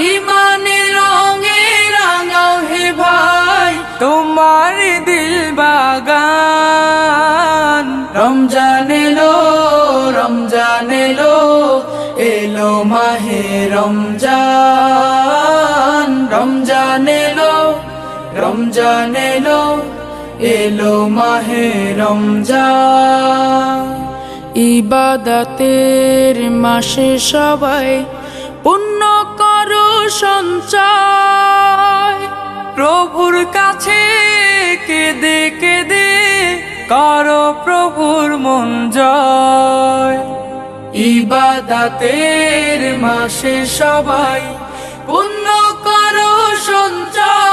ইমানের রঙে রাঙাও হে ভাই তোমার দিল বাগান। রমজান এলো, রমজান এলো, এলো মাহে রমজান। রমজান এলো, রমজান এলো, এলো মাহে রমজান। ইবাদতের মাসে সবাই পুণ্য করো সঞ্চয়। প্রভুর কাছে কেঁদে কেঁদে করো প্রভুর মন জয়। ইবাদতের মাসে সবাই পুণ্য করো সঞ্চয়।